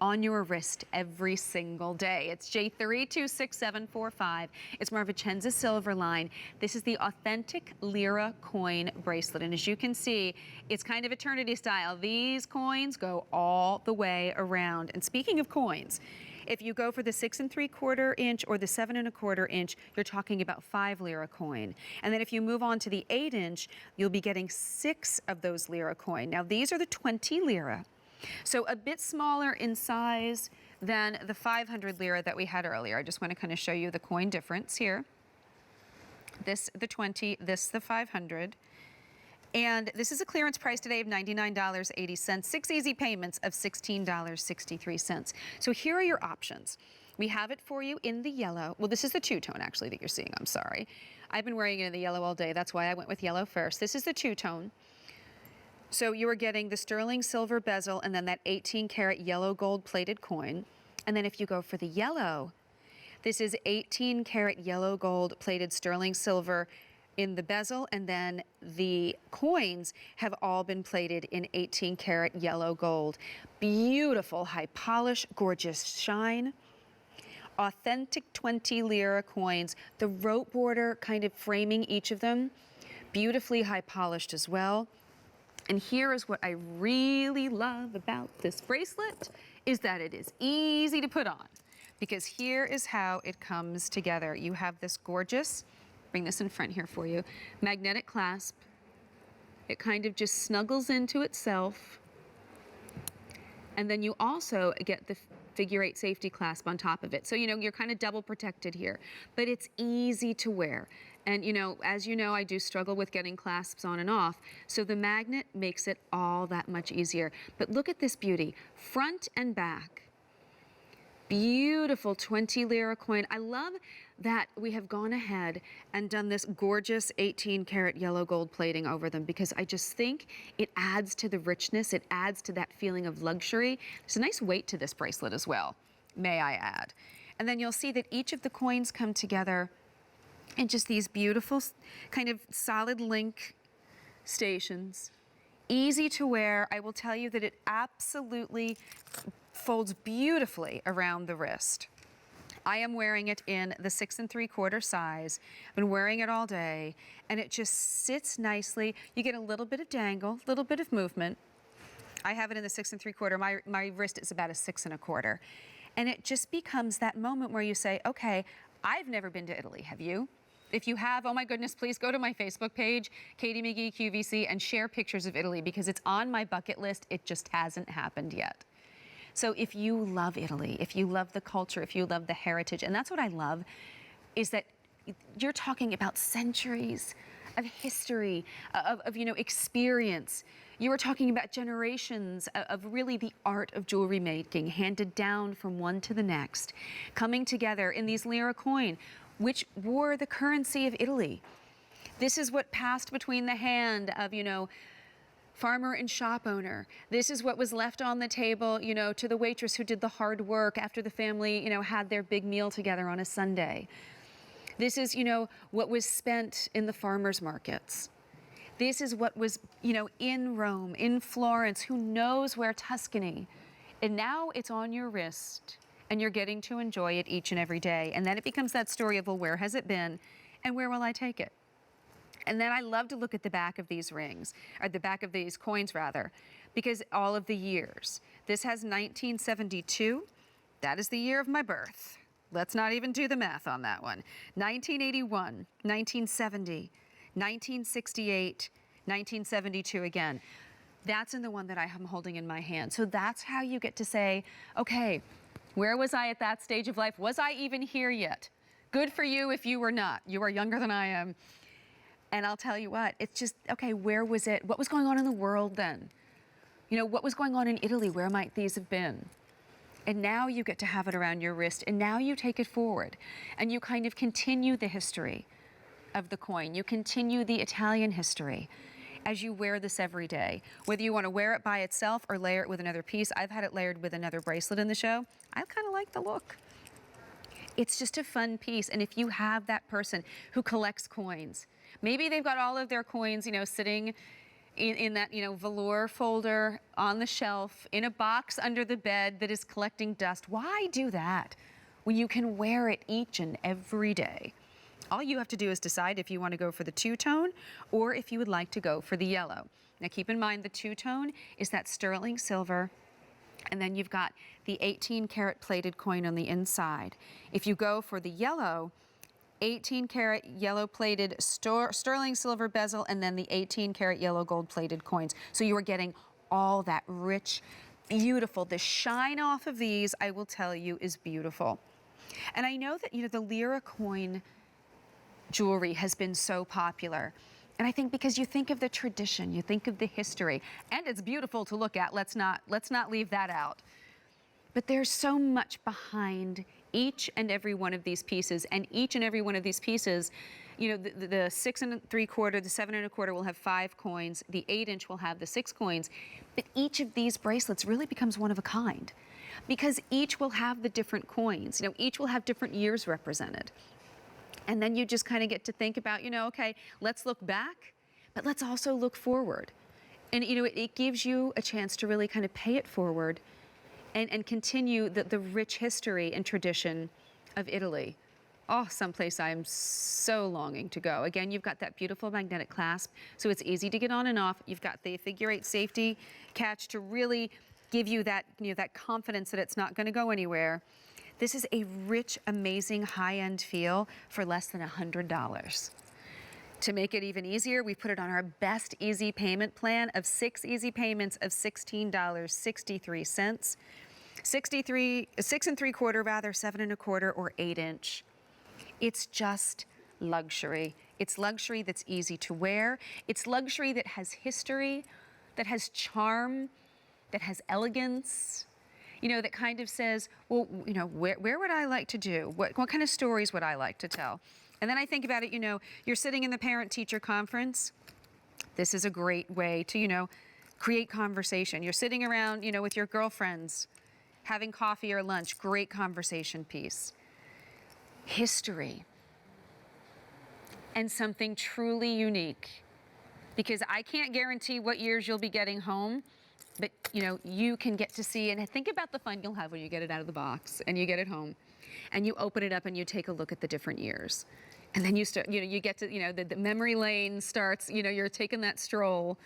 on your wrist every single day. It's J326745. It's from our Vicenza silver line. This is the authentic Lire coin bracelet. And as you can see, it's kind of eternity style. These coins go all the way around. And speaking of coins, if you go for the 6 3/4 inch or the 7 1/4 inch, you're talking about 5 Lire coin. And then if you move on to the 8 inch, you'll be getting 6 of those Lire coin. Now these are the 20 Lire. So a bit smaller in size than the 500 Lire that we had earlier. I just want to kind of show you the coin difference here. This, the 20, this, the 500. And this is a clearance price today of $99.80, 6 easy payments of $16.63. So here are your options. We have it for you in the yellow. Well, this is the two-tone actually that you're seeing, I'm sorry. I've been wearing it in the yellow all day. That's why I went with yellow first. This is the two-tone. So you are getting the sterling silver bezel and then that 18-karat yellow gold plated coin. And then if you go for the yellow, this is 18-karat yellow gold plated sterling silver in the bezel, and then the coins have all been plated in 18-karat yellow gold. Beautiful, high polish, gorgeous shine. Authentic 20 Lire coins, the rope border kind of framing each of them. Beautifully high polished as well. And here is what I really love about this bracelet, is that it is easy to put on, because here is how it comes together. You have this gorgeous, bring this in front here for you, magnetic clasp. It kind of just snuggles into itself. And then you also get the figure 8 safety clasp on top of it. So, you know, you're kind of double protected here, but it's easy to wear. And, you know, as you know, I do struggle with getting clasps on and off. So the magnet makes it all that much easier. But look at this beauty, front and back. Beautiful 20 Lire coin. I love that we have gone ahead and done this gorgeous 18-karat yellow gold plating over them, because I just think it adds to the richness. It adds to that feeling of luxury. There's a nice weight to this bracelet as well, may I add. And then you'll see that each of the coins come together in just these beautiful kind of solid link stations. Easy to wear. I will tell you that it absolutely folds beautifully around the wrist. I am wearing it in the 6 3/4 size. I've been wearing it all day, and it just sits nicely. You get a little bit of dangle, a little bit of movement. I have it in the 6 3/4. My wrist is about a 6 1/4. And it just becomes that moment where you say, okay, I've never been to Italy, have you? If you have, oh my goodness, please go to my Facebook page, Katie McGee QVC, and share pictures of Italy, because it's on my bucket list. It just hasn't happened yet. So if you love Italy, if you love the culture, if you love the heritage, and that's what I love, is that you're talking about centuries of history, of you know, experience. You are talking about generations of really the art of jewelry making, handed down from one to the next, coming together in these Lire coin, which were the currency of Italy. This is what passed between the hand of, you know, farmer and shop owner. This is what was left on the table, you know, to the waitress who did the hard work after the family, you know, had their big meal together on a Sunday. This is, you know, what was spent in the farmers markets. This is what was, you know, in Rome, in Florence, who knows where, Tuscany. And now it's on your wrist, and you're getting to enjoy it each and every day. And then it becomes that story of, well, where has it been, and where will I take it? And then I love to look at the back of these rings, or the back of these coins rather, because all of the years. This has 1972. That is the year of my birth. Let's not even do the math on that one. 1981, 1970, 1968, 1972 again. That's in the one that I am holding in my hand. So that's how you get to say, okay, where was I at that stage of life? Was I even here yet? Good for you if you were not. You are younger than I am. And I'll tell you what, it's just, okay, where was it? What was going on in the world then? You know, what was going on in Italy? Where might these have been? And now you get to have it around your wrist, and now you take it forward, and you kind of continue the history of the coin. You continue the Italian history as you wear this every day. Whether you want to wear it by itself or layer it with another piece. I've had it layered with another bracelet in the show. I kind of like the look. It's just a fun piece. And if you have that person who collects coins, maybe they've got all of their coins, you know, sitting in that, velour folder on the shelf, in a box under the bed that is collecting dust. Why do that when you can wear it each and every day? All you have to do is decide if you want to go for the two-tone or if you would like to go for the yellow. Now keep in mind the two-tone is that sterling silver, and then you've got the 18-karat plated coin on the inside. If you go for the yellow, 18-karat yellow plated sterling silver bezel, and then the 18-karat yellow gold plated coins. So you are getting all that rich, beautiful. The shine off of these, I will tell you, is beautiful. And I know that, the Lire coin jewelry has been so popular. And I think because you think of the tradition, you think of the history, and it's beautiful to look at. Let's not leave that out. But there's so much behind each and every one of these pieces, and each and every one of these pieces, the 6 3/4, the 7 1/4 will have 5 coins, the 8-inch will have the 6 coins, but each of these bracelets really becomes one of a kind because each will have the different coins. Each will have different years represented. And then you just kind of get to think about, okay, let's look back, but let's also look forward. And, it gives you a chance to really kind of pay it forward and continue the rich history and tradition of Italy. Oh, someplace I am so longing to go. Again, you've got that beautiful magnetic clasp, so it's easy to get on and off. You've got the figure 8 safety catch to really give you that, that confidence that it's not going to go anywhere. This is a rich, amazing, high-end feel for less than $100. To make it even easier, we put it on our best easy payment plan of 6 easy payments of $16.63. 6 3/4 rather, 7 1/4 or 8-inch. It's just luxury. It's luxury that's easy to wear. It's luxury that has history, that has charm, that has elegance. That kind of says, well, where would I like to do? What kind of stories would I like to tell? And then I think about it, you're sitting in the parent-teacher conference. This is a great way to, create conversation. You're sitting around, with your girlfriends, having coffee or lunch, great conversation piece. History. And something truly unique. Because I can't guarantee what years you'll be getting home, but, you can get to see, and think about the fun you'll have when you get it out of the box and you get it home and you open it up and you take a look at the different years. And then you start, you get to, the memory lane starts, you're taking that stroll.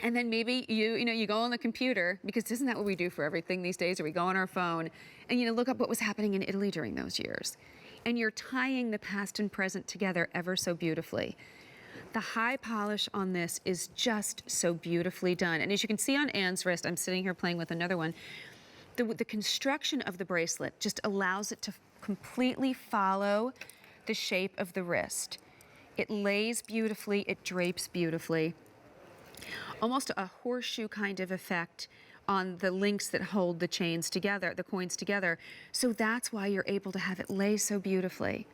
And then maybe you go on the computer, because isn't that what we do for everything these days? Or we go on our phone and, look up what was happening in Italy during those years. And you're tying the past and present together ever so beautifully. The high polish on this is just so beautifully done. And as you can see on Anne's wrist, I'm sitting here playing with another one, the construction of the bracelet just allows it to completely follow the shape of the wrist. It lays beautifully, it drapes beautifully. Almost a horseshoe kind of effect on the links that hold the chains together, the coins together. So that's why you're able to have it lay so beautifully.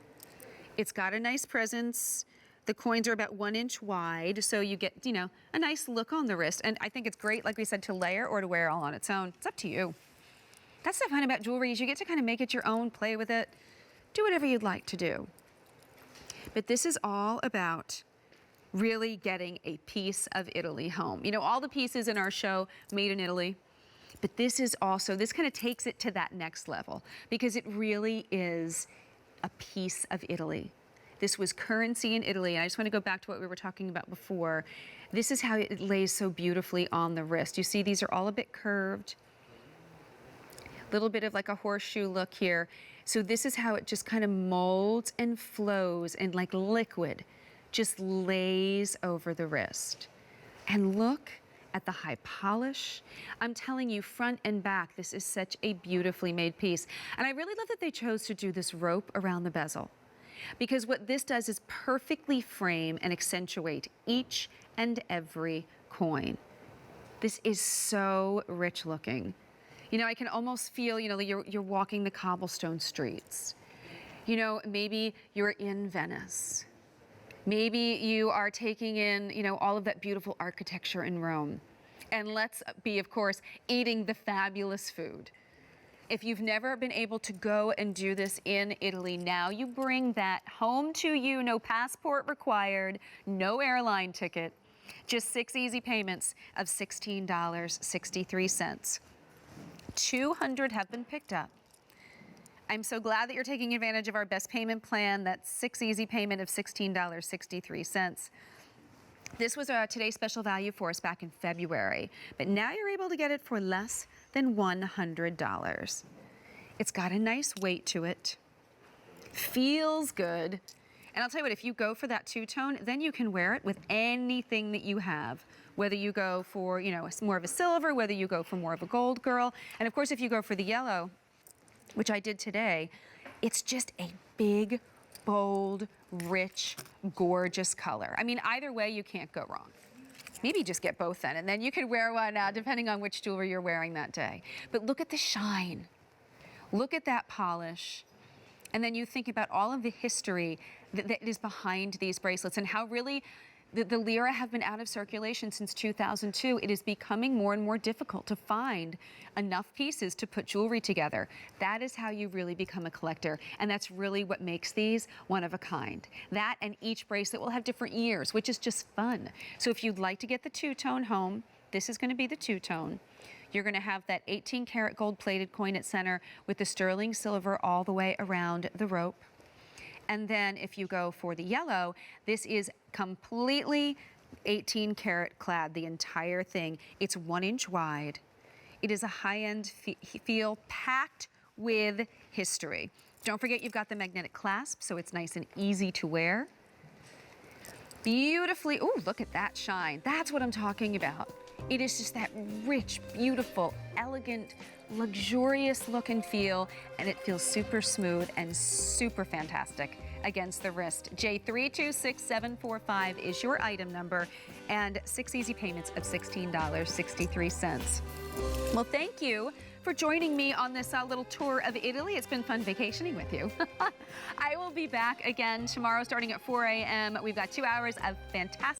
It's got a nice presence. The coins are about 1 inch wide, so you get, a nice look on the wrist. And I think it's great, like we said, to layer or to wear all on its own. It's up to you. That's the fun about jewelry, is you get to kind of make it your own, play with it, do whatever you'd like to do. But this is all about really getting a piece of Italy home. All the pieces in our show made in Italy, but this is also, this kind of takes it to that next level, because it really is a piece of Italy. This was currency in Italy. And I just want to go back to what we were talking about before. This is how it lays so beautifully on the wrist. You see, these are all a bit curved. A little bit of like a horseshoe look here. So this is how it just kind of molds and flows, and like liquid just lays over the wrist. And look at the high polish. I'm telling you, front and back, this is such a beautifully made piece. And I really love that they chose to do this rope around the bezel, because what this does is perfectly frame and accentuate each and every coin. This is so rich looking. I can almost feel, you're walking the cobblestone streets. Maybe you're in Venice. Maybe you are taking in, all of that beautiful architecture in Rome. And let's be, of course, eating the fabulous food. If you've never been able to go and do this in Italy, now you bring that home to you, no passport required, no airline ticket. Just 6 easy payments of $16.63. 200 have been picked up. I'm so glad that you're taking advantage of our best payment plan. That's 6 easy payment of $16.63. This was today's special value for us back in February, but now you're able to get it for less than $100. It's got a nice weight to it, feels good, and I'll tell you what, if you go for that two-tone, then you can wear it with anything that you have, whether you go for, you know, more of a silver, whether you go for more of a gold girl, and of course if you go for the yellow, which I did today, it's just a big, bold, rich, gorgeous color. I mean, either way, you can't go wrong. Maybe just get both then, and then you can wear one depending on which jewelry you're wearing that day. But look at the shine. Look at that polish. And then you think about all of the history that is behind these bracelets and how really the Lire have been out of circulation since 2002. It is becoming more and more difficult to find enough pieces to put jewelry together. That is how you really become a collector, and that's really what makes these one of a kind. That, and each bracelet will have different years, which is just fun. So if you'd like to get the two-tone home, this is going to be the two-tone. You're going to have that 18-karat gold-plated coin at center with the sterling silver all the way around the rope. And then if you go for the yellow, this is completely 18-karat clad, the entire thing. It's 1 inch wide. It is a high-end feel packed with history. Don't forget you've got the magnetic clasp, so it's nice and easy to wear. Beautifully, ooh, look at that shine. That's what I'm talking about. It is just that rich, beautiful, elegant, luxurious look and feel, and it feels super smooth and super fantastic against the wrist. J326745 is your item number, and 6 easy payments of $16.63. Well, thank you for joining me on this little tour of Italy. It's been fun vacationing with you. I will be back again tomorrow starting at 4 a.m. We've got 2 hours of fantastic